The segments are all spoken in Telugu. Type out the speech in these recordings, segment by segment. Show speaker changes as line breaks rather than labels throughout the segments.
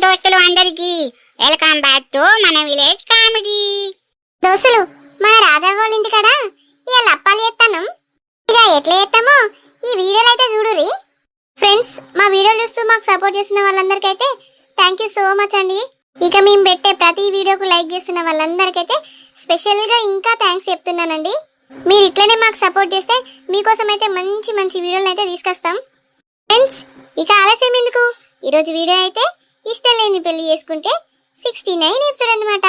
దోస్తులు అందరికి వెల్కమ్ బ్యాక్ టు మన విలేజ్ కామెడీ.
దోస్తులు, మన రాజవ్వ వాళ్ళ ఇంటికాడ ఇవాళ అప్పాలు చేస్తాను. ఇక ఎట్లా చేస్తామో ఈ వీడియోలో అయితే చూడురి. ఫ్రెండ్స్, మా వీడియోలు చూస్తూ మాకు సపోర్ట్ చేస్తున్న వాళ్ళందరికైతే థ్యాంక్ యూ సో మచ్ అండి. ఇక మేము పెట్టే ప్రతి వీడియోకు లైక్ చేస్తున్న వాళ్ళందరికైతే స్పెషల్ గా ఇంకా థ్యాంక్స్ చెప్తున్నానండి. మీరు ఇట్లనే మాకు సపోర్ట్ చేస్తే మీకోసం అయితే మంచి మంచి వీడియోలు అయితే తీసుకొస్తాం. ఫ్రెండ్స్, ఇక ఆలస్యం ఎందుకు, ఈరోజు వీడియో అయితే ఇష్టం లేని పెళ్లి చేసుకుంటే 69 ఎపిసోడ్ అన్నమాట.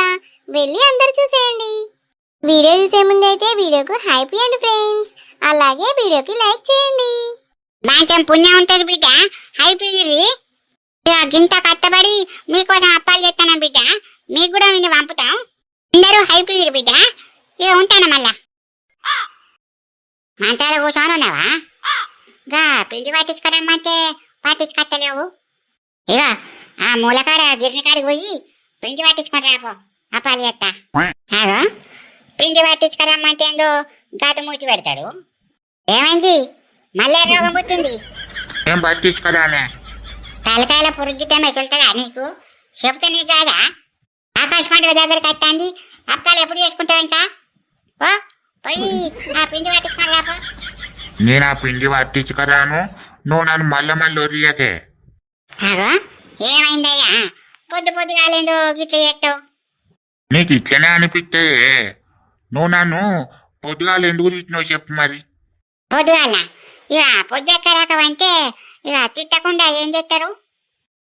వెళ్ళి అందరు చూసేయండి. వీడియో చూసే ముందు అయితే వీడియోకు హైప్ చేయండి ఫ్రెండ్స్, అలాగే వీడియోకి లైక్ చేయండి.
మంచం పుణ్యం ఉంటది బిడ్డ, హైప్ ఇయ్యి. గింత కట్టబడి మీకోసం అప్పాలు చేస్తాను బిడ్డ, మీకు కూడా విని పంపుతాం. అందరూ హైప్ ఇయ్యి బిడ్డ. ఇక ఉంటాను మళ్ళా. మంచాలు కూర్చొని ఉన్నావా? గా పిండి పట్టించుకోరమ్మంటే పట్టించుకొత్తలేవు. ఇక ఆ మూలకాడ గిరినికాడికి పోయి పిండి పట్టించుకొని రాపో, అప్పాలు చేస్తా. అదో పిండి పట్టించుకురమ్మంటే ఏందో ఘాటు మూచి పెడతాడు. ఏమైంది, మళ్ళీ రోగం పుట్టింది?
ఏం పట్టించుకోరానే?
తలకాయల పురుగితే మెసులుతుందా నీకు? చెబితే నీకు కాదా? ఆకాశ పండుగ దగ్గరికి వస్తుంది, అప్పాలు ఎప్పుడు చేసుకుంటావంట? ఓ పోయి ఆ పిండి పట్టించుకొని రాపో.
నేను ఆ పిండి పట్టించుకురాను, నువ్వు నన్ను మళ్ళీ ఒరియకే.
అగో ఏమైందయ్యా, పొద్దు పొద్దుగాలేందో గిట్ల చేస్తావు?
నీకు ఇట్లనే అనిపిస్తే నువ్వు నన్ను పొద్దుగాలు ఎందుకు తిట్టినావు చెప్పు మరి.
పొద్దుగాల ఇక పొద్దుెక్కరాకవంటే ఇక తిట్టకుండా ఏం చేస్తారు?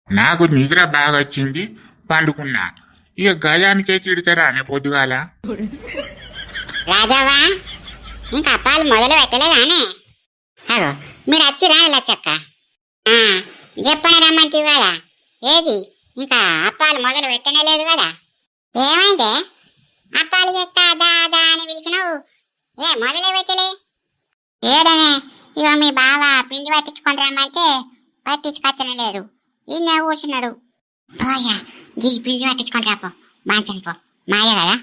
నాకు నిద్ర బాగా వచ్చింది, పండుకున్నా. ఇక గజానికే తిడతారా అనే పొద్దుగాల?
రాజావా, ఇంకా అప్పాలు మొదలు పెట్టలేదానే? అగో మీరు వచ్చి రాని లచ్చక్క, చెప్పని రమ్మంటివి కదా, ఏది ఇంకా అప్పాలు మొదలు పెట్టనే లేదు కదా? ఏమైందే, అప్పాలు చేస్తా దా అని పిలిచినావు, ఏ మొదలే పెట్టలే? ఏడనే ఇక మీ బావ పిండి పట్టించుకొని రమ్మంటే పట్టించుకొచ్చనే లేడు, ఈయన కూర్చున్నాడు. పోయా గీ పిండి పట్టించుకొని రాపో, బాంచని పో, మాయ కదా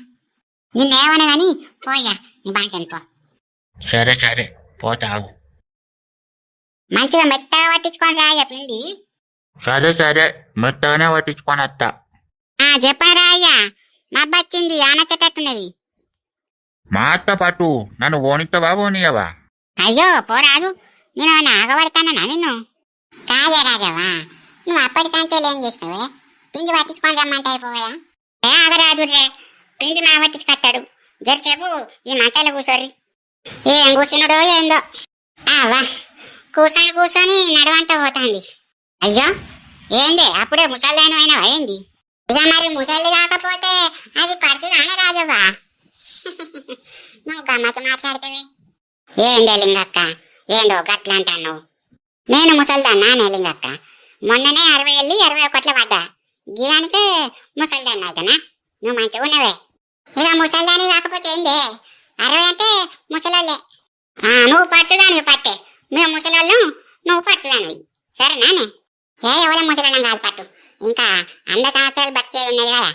నిన్నేమన్నా కానీ పోయా నీ బాంచని పో.
సరే సరే పోతావు.
మంచిగా మెత్తగా పట్టించుకొని రాయ్యా పిండి.
సరే సరే మెత్తగానే పట్టించుకొని వస్తా.
చెప్పరా రాయ్యా, మబ్బొచ్చింది ఆనచ్చేటట్టున్నది.
మా అత్త పట్టు, నన్ను ఓనిస్తావా ఓనియవా?
అయ్యో పోరాదు, నేను ఆగబడతానా నిన్ను? కాదే రాజావా, నువ్వు అప్పటికంచెలు ఏం చేసినావే? పిండి పట్టించుకొని రమ్మంటే అయిపోదా? ఆగరాదు రే, పిండి మా పట్టించుకొస్తాడు. జరసేపు ఈ మంచాల కూర్చోర్రి. ఏం కూర్చున్నాడో ఏందో, వా కూర్చొని నడవంతా పోతాంది. అయ్యో ఏంది, అప్పుడే ముసల్దాని అయినావా ఏంది? ఇక మరి ముసల్ది కాకపోతే అది పరశురాన రాజవ్వా? నువ్వు గమ్మత మాట్లాడతావే. ఏందే లింగక్క, ఏందో గట్ల అంటాను? నేను ముసల్దాన్నా నే లింగక్క? మొన్ననే 60 వెళ్ళి 21 పడ్డా, గీదానికే ముసల్దాన్ని అయితేనా? నువ్వు మంచిగా ఉన్నవే. ఇక ముసల్దాని కాకపోతే ఏందే, 60 అంటే ముసలోళ్ళే. నువ్వు పరశుదానివి పట్టే, మేము ముసలోళ్ళు, నువ్వు పరశుదానివి. సరేనానే? ఎవరి ముసలోళ్ళం కాదు పట్టు, ఇంకా 100 సంవత్సరాలు బతికేది ఉన్నది కదా,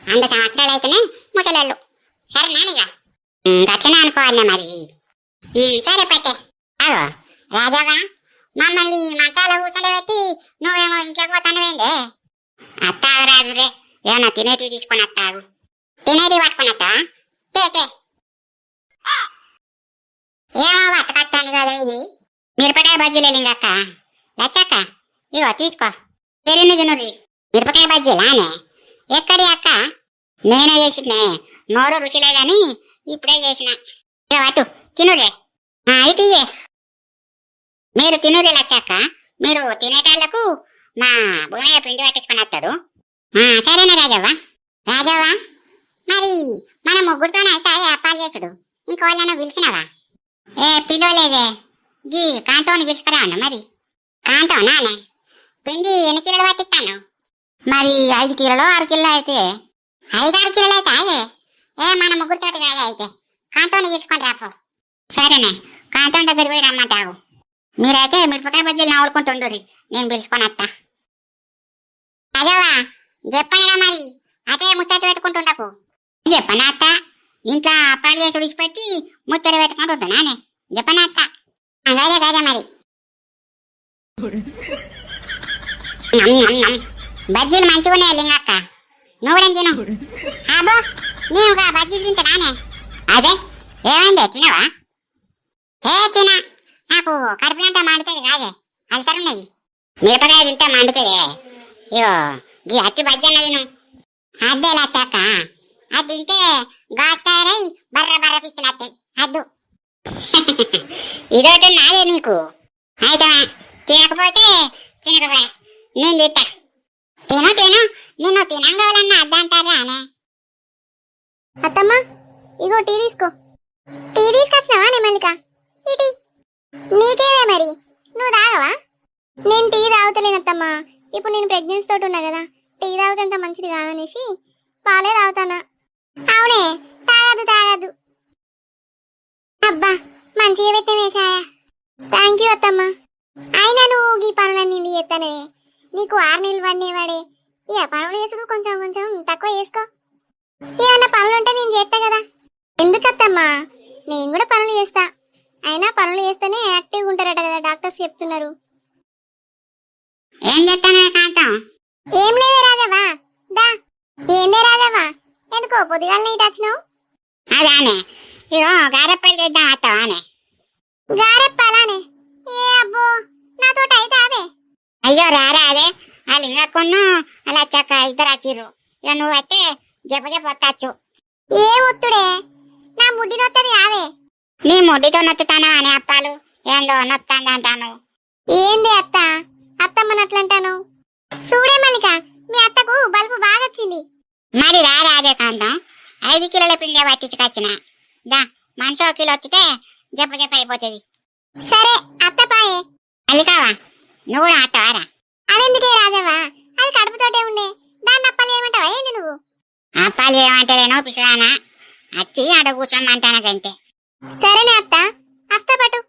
100 సంవత్సరాలు అయితేనే ముసలోళ్ళు. సరేనానిగా? అట్లనే అనుకోవాలనే మరి. సరే పట్టే. అగో రాజావా, మమ్మల్ని మంచాల కూర్చోబెట్టి నువ్వేమో ఇంట్లోకి పోతానువేందే? అత్తాగు రాజు రే, ఏమన్నా తినేటి తీసుకొని అత్తాగు. తినేటి పట్టుకొని వస్తావా? తే ఏమో పట్టుకొస్తాను కదా ఇది. మిరపకాయ బజ్జీలే లింగక్క. లచ్చక్క ఇగో తీసుకో, తెరిని తినుర్రి. మిరపకాయ బజ్జీలానే? ఎక్కడి అక్క? నేనే చేసినే, నోరు రుచి లేదని ఇప్పుడే చేసిన. అటు తినురే, ఇటు మీరు తినురే లచ్చక్క. మీరు తినేటాళ్లకు మా బోయ పిండి పట్టించుకొని వస్తాడు. సరేనా రాజవ్వ? రాజవ్వ, మరి మన ముగ్గురితోనే అయితే అప్పాలు చేసుడు, ఇంకోళ్ళను పిలిచినవా? పిలవలేదే, గీ కాంటోని పిలుచుకురా అన్న. మరి కాంటో నానే పిండి ఎన్ని కిలోలు పట్టిస్తాను? మరి 5 కిలోలు 6 కిలో అయితే 5-6 కిలోలు అయితే మన ముగ్గురితో కాదా? అయితే కాంటోని పిలుచుకొని రాపో. సరేనే, కాంటోన్ దగ్గర పోయి రమ్మంటావు. మీరైతే మిరపకాయ బజ్జీలు నవ్వులుకుంటుండ్రి, నేను పిలుచుకొని వస్తా. అదేవా చెప్పనిరా మరి, అదే ముచ్చట పెట్టుకుంటుండకు. చెప్పనా అత్త? ఇంట్లో అప్పాలు చేసి విడిచిపెట్టి ముచ్చట పెట్టుకుంటూ ఉంటానే. చెప్పనా అత్త? అదే మరి బజ్జీలు మంచిగా ఉన్నాయి లింగక్క, నువ్వు కూడా తిను. అబ్బో నేను బజ్జీలు తింటానే. అదే ఏమైందే, తినవా? తినా, నాకు కడుపు గంట మండుతుంది కాదే, అల్సర్ ఉన్నది. మిరపకాయ తింటే మండుతుంది. ఇగో ఈ అట్టి బజ్జీ అన్నది నువ్వు అద్దే లచ్చక్క, అది తింటే గాస్ తయారై బర్ర బర్ర పిక్కలు వస్తాయి అద్దు. ఇదొకటి నాదే నీకు. అయితే తినకపోతే తినకపోయా, నేను తింటా. తిను తిను, నిన్ను తినంగావాలన్నా అద్దంటారా అనే.
అత్తమ్మ ఇగో టీ తీసుకో. టీ తీసుకొచ్చినావా నే మల్లిక? ఈ టీ నీకేదే మరి, నువ్వు తాగవా? నేను టీ తాగుతలేను అత్తమ్మ, ఇప్పుడు నేను ప్రెగ్నెన్సీ తోటి ఉన్నా కదా, టీ తాగితే అంత మంచిది కాదనేసి పాలే తాగుతానా. అవునే, తాగదు తాగదు. అబ్బా మంచిగా పెట్టినవే ఛాయ, థ్యాంక్ యూ అత్తమ్మ. అయినా నువ్వు ఈ పనులన్నీ చేస్తానే, నీకు 6 నెలలు పడినవాడే. ఇక పనులు చేసుడు కొంచెం కొంచెం తక్కువ చేసుకో. ఏమన్నా పనులుంటే నేను చేస్తా కదా. ఎందుకత్తమ్మా, నేను కూడా పనులు చేస్తా. అయినా పనులు చేస్తేనే యాక్టివ్గా ఉంటారట కదా, డాక్టర్స్ చెప్తున్నారు.
ఏం చెప్తాను కాంతం?
ఏం లేదే రాజవ్వా, దా. ఏందే రాజవ్వా, ఎందుకో పొద్దుగాలనే ఇటు వచ్చినావు?
అదానే, ఇగో గారెప్పలు చేద్దాం వస్తావానే?
గారెప్పాలానే? ఏ అబ్బో, నాతోటి అయితే అదే.
అయ్యో రారా, అదే ఆ లింగక్కును అలా చక్క ఇద్దరు వచ్చిర్రు. ఇక నువ్వైతే చెప్ప వస్తచ్చు.
ఏ ఒత్తుడే, నా ముడ్డి నొత్తది కాదే.
నీ ముడ్డితో నొత్తుతాను అనే అప్పాలు ఏందో నొత్తాంది అంటాను.
ఏంది అత్త, అత్తమ్మని అట్లంటాను? చూడే మల్లిక, మీ అత్తకు బల్బు బాగా వచ్చింది.
మరి రారా అదే కాంతం, 5 కిలోల పిండి పట్టించుకొచ్చిన. దా మనిషి 1 కిలో వత్తితే చెప్ప అయిపోతుంది.
సరే అత్త పాయే.
అల్లికావా, నువ్వు కూడా వస్తావారా?
అదెందుకే రాజవ్వా, అది కడుపుతోటే ఉండే, దాన్ని అప్పాలు ఏమంటావా ఏంది నువ్వు?
అప్పాలు ఏమంటలేనో పిసరానా, వచ్చి ఆడ కూర్చోమంటానకంతే.
సరేనే అత్త, అస్తపటు.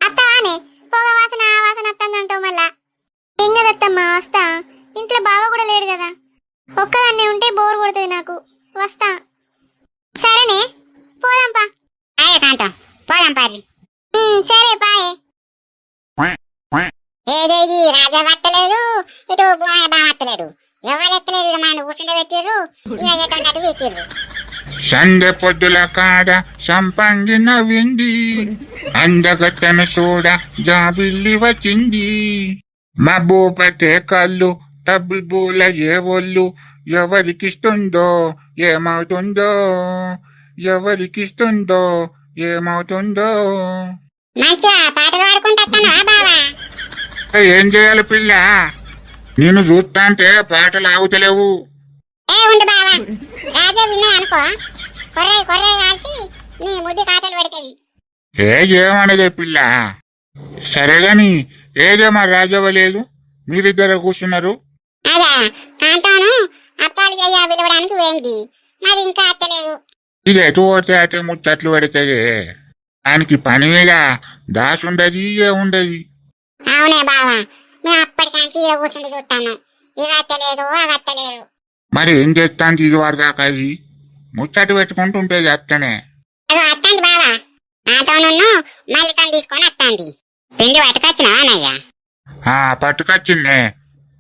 అత్తవానే, పొగ వాసన ఆ వాసన వస్తుందంటావు మళ్ళా. ఏం కదత్తమ్మా, వస్తా. ఇంట్లో బావ కూడా లేడు కదా, ఒక్కదాన్నే ఉంటే బోర్ కొడుతుంది నాకు. వస్తా. సరేనే, పోదాంపా.
అదే కాంతం, పోదాం పారి.
సరే పాయే.
ఏదేది రాజా వత్తలేదు, ఇటు బాగా వత్తలేడు, ఎవరు ఎత్తలేదు. మన కూర్చుంటే పెట్టిర్రు, ఇలా ఎట్టన్నట్టు పెట్టిర్రు.
సందె పొద్దుల కాడ సంపంగి నవ్వింది, అందగత్తెన చూడ జాబిల్లి వచ్చింది. మబ్బు పట్టే కళ్ళు తబ్బిబూల ఏ ఒళ్ళు, ఎవరికిస్తుందో ఏమవుతుందో, ఎవరికిస్తుందో ఏమవుతుందో.
మంచిగా పాటలు పాడుకుంటా బావా.
ఏం చేయాలి పిల్ల, నేను చూస్తా అంటే పాటలు ఆగుతలేవు.
ఉండు బావా, రాజా విన్నా అనుకో, కొర్రే కొర్రే కాల్చి నీ ముడ్డి కాతలు పెడతాయి.
ఏమనదే పిల్ల. సరేగాని ఏదేమో రాజవ్వలేదు, మీరిద్దరు కూర్చున్నారు.
అదా కాంతాను అప్పాలు చేయ విలవడానికి పోయింది, మరి ఇంకా అత్తలేదు.
ఇది ఎటు పోతే అటే ముచ్చట్లు పెడతాయి, దానికి పని మీద దాసుండది ఏముండది.
అవునే బావా, మేము అప్పటికాంచి ఇలా కూర్చుండి చూస్తాను, ఇక అత్తలేదు అగత్తలేదు.
మరి ఏం చేస్తాను ఇది వాడదాకా, అది ముచ్చట్లు పెట్టుకుంటుంటే చేస్తానే.
అదో అత్తండి బావా, నాతోనున్ను మల్లికను తీసుకొని అత్తండి. పిండి పట్టుకొచ్చినా అన్నయ్య?
పట్టుకొచ్చిందే,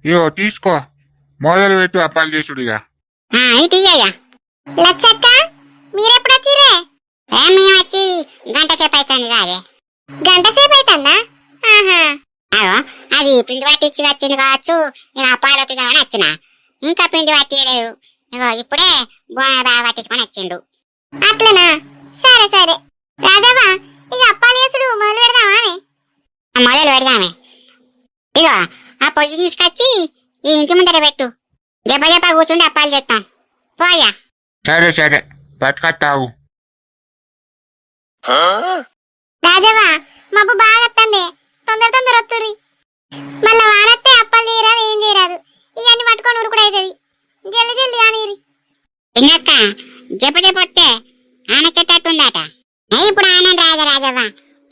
ఇగో తీసుకో, మొదలు పెట్టు అప్పాలు చేసుడిగా.
ఇటు ఇయ్యయ్యా.
లచ్చక్క, మీరెప్పుడు వచ్చిరే?
మేము వచ్చి గంట సేపు అవుతుంది కాదే.
గంట సేపు అవుతుందా? ఆహా.
అదో అది పిండి పట్టించి వచ్చింది కావచ్చు, ఇక అప్పాలు వచ్చిందని వచ్చిన, ఇంకా పిండి పట్టియలేదు. ఇగో ఇప్పుడే బాగా పట్టించుకొని వచ్చిండు.
అట్లనా? సరే సరే. రాజవ్వా, ఇక అప్పాలు చేసుడు మొదలు పెడదామా?
మొదలు పెడదామే. ఇగో ఆ పొయ్యి తీసుకొచ్చి ఈ ఇంటి ముందర పెట్టు, జప కూర్చుండి అప్పాలు చేస్తాం. పోయా.
సరే సరే, పట్టుకొస్తావు.
రాజవ్వా, మబ్బు బాగా వస్తుంది, తొందర తొందర వస్తుర్రి. మళ్ళా వానత్తే అప్పాలు చేయరాదు, ఏం చేయరాదు. ఇవన్నీ పట్టుకొని ఉరుకుడు అవుతుంది. జల్ది జల్ది ఆనీరి.
ఇంకక్క జప వస్తే ఆన చెట్టట్టుందట. ఇప్పుడు ఆనంద రాజవ్వ,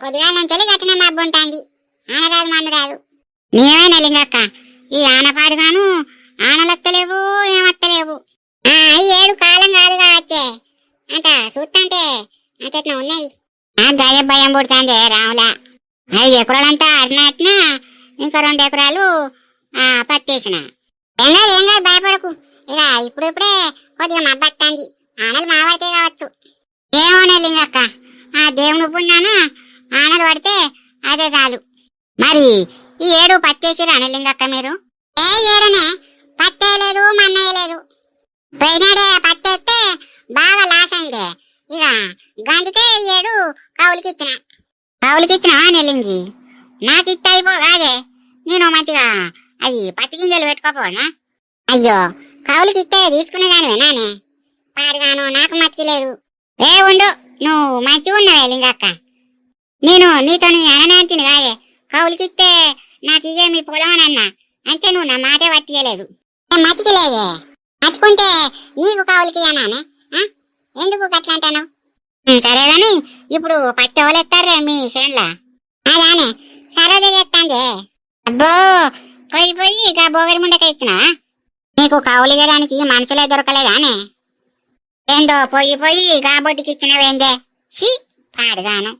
పొద్దుగాల నుంచి గట్టిన మబ్బు ఉంటుంది, ఆనరాదు మన్నురాదు. నీవేనా లింగక్క, ఈ ఆనపాడుగాను ఆనలత్తలేవు ఏమత్తలేవు. 7 కాలం కాదు కావచ్చే, అంత చూస్తుంటే అంతట్లా ఉన్నాయి. గయ భయం పుడుతుంది రాములా. 5 ఎకరాలంతా అరినట్న, ఇంకా 2 ఎకరాలు పత్తేసిన. ఏం కాదు భయపడకు. ఇక ఇప్పుడిప్పుడే కొద్దిగా మబ్బత్తాంది, ఆనలు మావాడితే కావచ్చు. ఏమోనే లింగక్క, ఆ దేవుని పుణ్యాన ఆనలు పడితే అదే చాలు. మరి ఈ ఏడు పత్తేసిరా అనే లింగక్క మీరు? ఏ ఏడనే పత్తేయలేదు, మన్నేయలేదు. పోయినాడే పత్తేస్తే బాగా లాస్ అయిందే. ఇక గందుకే ఈ ఏడు కౌలుకిచ్చిన నెల్లింగి. నాకు ఇట్ట అయిపోగాదే, నేను మంచిగా అవి పత్తి గింజలు పెట్టుకోపోనా? అయ్యో, కౌలుకిట్టే తీసుకునేదానివే నానే. పాడుగాను, నాకు మర్చిలేదు. ఏ ఉండు, నువ్వు మంచిగా ఉన్నావే లింగక్క. నేను నీతో అననాంటిని కాదే, కౌలుకిస్తే నాకు ఇయ్యే మీ పొలం అని అన్నా. అంటే నువ్వు నా మాటే పట్టియలేదు. మతికిలేదే, మర్చుకుంటే నీకు కౌలుకి అన్నానే. ఎందుకు గట్లా అంటాను? సరే గాని ఇప్పుడు పత్తి ఎవరెత్తారే మీ చేన్లా? అదానే సరోజ చేస్తాందే. అబ్బో, పోయి ఇక బోగరి ముండక ఇచ్చినా? నీకు కౌలు ఇయ్యడానికి మనుషులే దొరకలేదానే? ఏందో పోయి కాబొడ్డికి ఇచ్చినవేందే? షీ పాడుగాను.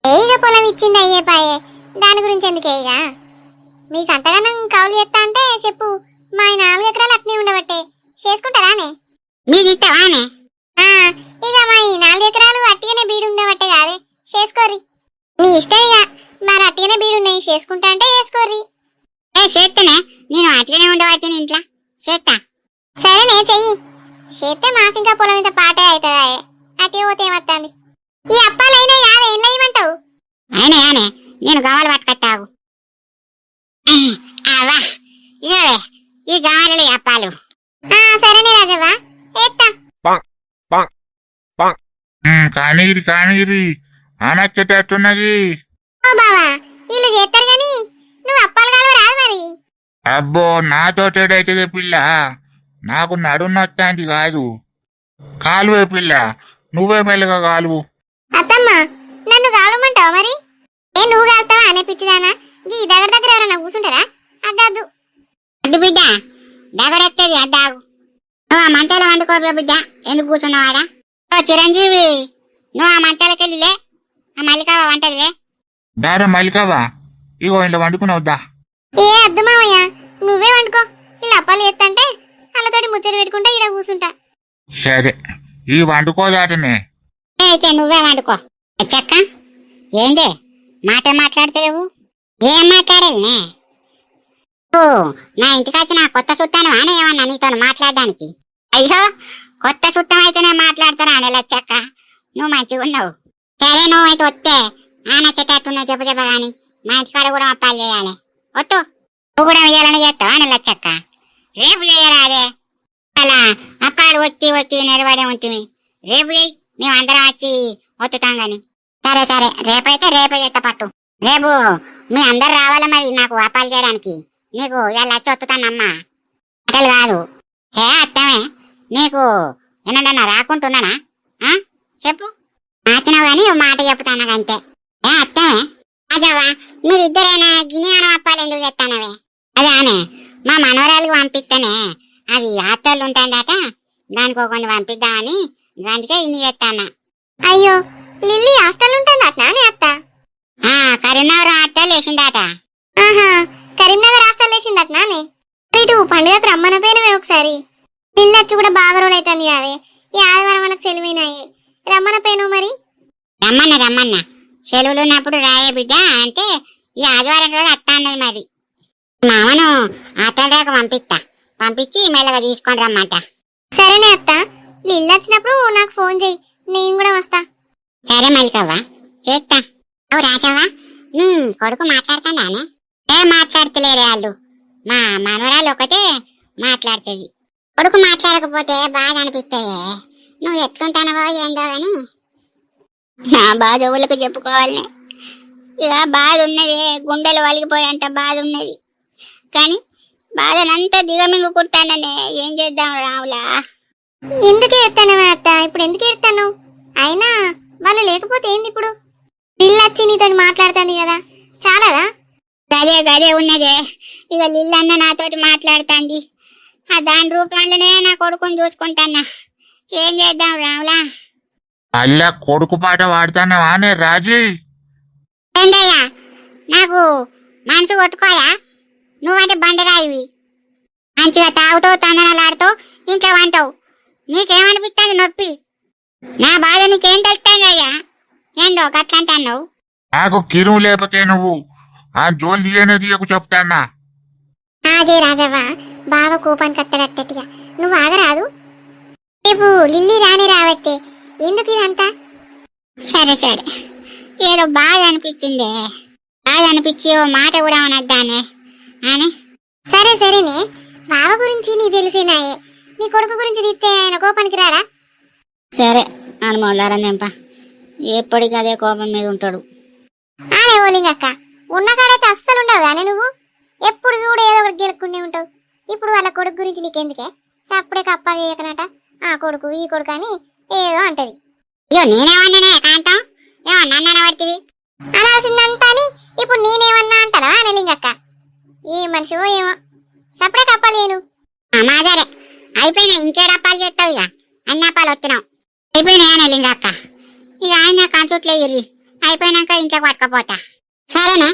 ఏయిగా పొలం ఇచ్చింది అయ్యే పాయే, దాని గురించి ఎందుకే ఇక? మీకు అంతగానం కౌలు చేస్తా అంటే చెప్పు, మా 4 ఎకరాలు అట్నే ఉండబట్టే చేసుకుంటారానే?
మీది ఇస్తావానే?
ఇక మా 4 ఎకరాలు అట్టిగానే బీడు ఉండబట్టే కాదే, చేసుకోర్రి. నీ ఇష్టం ఇక, మరి అట్టిగానే బీడున్నాయి, చేసుకుంటా అంటే చేసుకోర్రి.
చేస్తేనే, నేను అట్లనే ఉండవచ్చు ఇంట్లో. చేస్తా.
సరేనే చెయ్యి. చేస్తే మాకు ఇంకా పొలం ఇంత పాటే అవుతుందా? అటే పోతే ఏమత్తాంది? ఈ అప్పాలైనా కాదు, ఏం లేయమంటావు?
ఆయనే నేను గవాలు పట్టుకొస్తావు. అవా ఇవే ఈ గవాలు అప్పాలు.
సరేనే రాజవ్వ, ఏత్తా.
కానీరి అనొచ్చేటట్టున్నది.
ఓ బావా, వీళ్ళు చేస్తారు గాని నువ్వు అప్పాలు కాలువ రాదు మరి.
అబ్బో, నాతోటేడైతే పిల్ల, నాకు నడునొత్తాంది కాదు. కాలువే పిల్ల, నువ్వే మెల్లగా కాలువు.
అత్తమ్మ, నన్ను కాలమంటావా మరి? నువ్వు కాలుతావా అనే పిచ్చిదానా? ఈ దగ్గర ఎవరన్నా కూర్చుంటారా? అద్దు
అడ్డు బిడ్డ, దగ్గరొచ్చేది అద్దాగు. నువ్వు ఆ మంచాల వండుకోరు బిడ్డ, ఎందుకు కూర్చున్నావాడా? ఓ చిరంజీవి, నువ్వు ఆ మంచాలకెళ్ళిలే, ఆ మల్లికావ వంటదిలే.
దారా మల్లికావా, ఇగో ఇంట్లో వండుకున్నావుద్దా.
అద్దు మావయ్య, నువ్వే వండుకో. ఇలా అప్పాలు చేస్తంటే వాళ్ళతోటి ముచ్చట పెట్టుకుంటా ఇక్కడ కూర్చుంటా.
సరే, ఈ వండుకోదాటనే.
అయితే నువ్వే వండుకో. చెక్క ఏందే మాట మాట్లాడతలేవు? ఏం మాట్లాడాలనే? నా ఇంటికి వచ్చి నా కొత్త చుట్టాను అనే ఏమన్నా నీతో మాట్లాడడానికి? అయ్యో, కొత్త చుట్టం అయితేనే మాట్లాడతారా అనే లచ్చక్క, నువ్వు మంచిగా ఉన్నావు. సరే, నువ్వైతే వస్తే నచ్చేటట్టున్నావు చెప్పు గాని మా ఇంటికాడ కూడా అప్పాలు చేయాలి. వద్దు, నువ్వు కూడా వేయాలని చేస్తావా అని లచ్చక్క? రేపు చేయరాదే, అలా అప్పాలు వచ్చి నిలబడే ఉంటుంది. రేపు మేము అందరం వచ్చి ఒత్తుతాం గాని. సరే, రేపైతే రేపే చేస్తా పట్టు. రేపు మీ అందరు రావాలి మరి నాకు అప్పాలు చేయడానికి. నీకు ఇలా వచ్చి ఒత్తుతానమ్మా, అటలు కాదు. హే అత్తమే, నీకు ఏనన్నా రాకుంటున్నానా? చెప్పు, నాచినావు గాని మాట చెప్తాను అంతే. అత్తమే, అజవ్వా, మీరిద్దరైనా గిన్నె అప్పాలు ఎందుకు చెప్తానవే? అదే అనే మా మనవరాలకు పంపిస్తేనే అది హాస్టల్ ఉంటాందాక, దానికి కొన్ని పంపిద్దామని అందుకే ఇన్ని చేస్తానా.
అయ్యో, లిల్లీ హాస్టల్ ఉంటుంది అట్నా అత్త?
కరీంనగర్ హాస్టల్ వేసిందాట.
కరీంనగర్ హాస్టల్ వేసిందట్నా? ఇటు పండుగకు రమ్మన పోయినవే ఒకసారి. పిల్లచ్చు కూడా బాగా రోజులు అవుతుంది కాదే, ఈ ఆదివారం మనకు సెలవునాయి, రమ్మన పోయినవు మరి?
రమ్మన్నా సెలవులు ఉన్నప్పుడు రాయే బిడ్డ అంటే ఈ ఆదివారం రోజు అత్త అన్నది. మరి మామను హాస్టల్ దాకా పంపించి మెల్లగా తీసుకొని రమ్మంట.
సరేనే అత్త, లిల్లు వచ్చినప్పుడు నాకు ఫోన్ చెయ్యి, నేను కూడా వస్తా.
సరే మల్లికవ్వ, చేస్తా. అవు రాజవ్వ, నీ కొడుకు మాట్లాడతానే? ఏం మాట్లాడతలేరే వాళ్ళు, మా మనవరాలు ఒకటే మాట్లాడుతుంది. కొడుకు మాట్లాడకపోతే బాధ అనిపిస్తాయే. నువ్వు ఎట్లుంటానవో ఏందో గాని నా బాధ ఊళ్ళకు చెప్పుకోవాలనే. ఇక బాధ ఉన్నది, గుండెలు వలిగిపోయేంత బాధ ఉన్నది. కానీ బాధనంతా దిగమింగుకుంటాననే. ఏం చేద్దాం రావులా?
ఎందుకు ఏడతానవే అత్త? ఇప్పుడు ఎందుకు ఏడతాను? అయినా వాళ్ళు లేకపోతే ఏంది ఇప్పుడు? లిల్లు వచ్చి నీతో మాట్లాడుతుంది కదా, చాలదా?
గదే ఉన్నదే. ఇక లిల్లన్న నాతోటి మాట్లాడుతుంది. దాని రూపంలోనే నా కొడుకుని చూసుకుంటానా. ఏం చేద్దాం రావులా?
అల్లా కొడుకు పాట పాడుతున్నావా అనే రాజీ?
ఏందయ్యా, నాకు మనసు కొట్టుకోదా? నువ్వంటే బండరాయివి. మంచిగా తాగుతావు తందనాలాడుతావు ఇంకా వంటావు నీకేమనిపిస్తుంది నొప్పి నా బాధ నీకేం తెలుస్తుంది అయ్యా ఏందో గట్లంటే అన్నావు
నాకు కిరువు లేకపోతే నువ్వు ఆ జోలు తీయనే తీయకు చెప్తానా
ఆగే రాజవ్వ బావ కోపానికి అత్తడట్టటిగా నువ్వు ఆగరాదు రేపు లిల్లీ రాని రావట్టే ఎందుకు ఇదంతా
సరే సరే ఏదో బాధ అనిపించిందే బాధ అనిపించి ఓ మాట కూడా అనొద్దానే అని
సరే సరేనే బావ గురించి నీ తెలిసినాయే నీ కొడుకు గురించి తీస్తే ఆయన కోపానికి రారా
సరే అని మొదలారా నింప ఎప్పటికీ అదే కోపం మీద ఉంటాడు
ఆనే ఓలింగక్క ఉన్న కాడైతే అస్సలు ఉండవు కానీ నువ్వు ఎప్పుడు చూడు ఏదో ఒకటి గెలుక్కునే ఉంటావు ఇప్పుడు వాళ్ళ కొడుకు గురించి నీకెందుకే చప్పుడే కప్పాలు చేయకనట ఆ కొడుకు ఈ కొడుకు అని ఏదో అంటది
అయ్యో నేనేమన్నానే కాంతం ఏమన్నా పడుతుంది
అనాల్సిందంతా అని ఇప్పుడు నేనేమన్నా అంటారా అనలింగక్క ఏ మనిషివో ఏమో చప్పుడే కప్పాలు నేను
మాదరే అయిపోయినాయి ఇంకేడప్పాలు చేస్తావు ఇక అన్ని అప్పాలు వచ్చినావు అయిపోయినాయి అని లింగక్క ఇక ఆయన కంచుట్లే ఇర్రి అయిపోయినాక ఇంట్లోకి పట్టుకపోతా సరేనా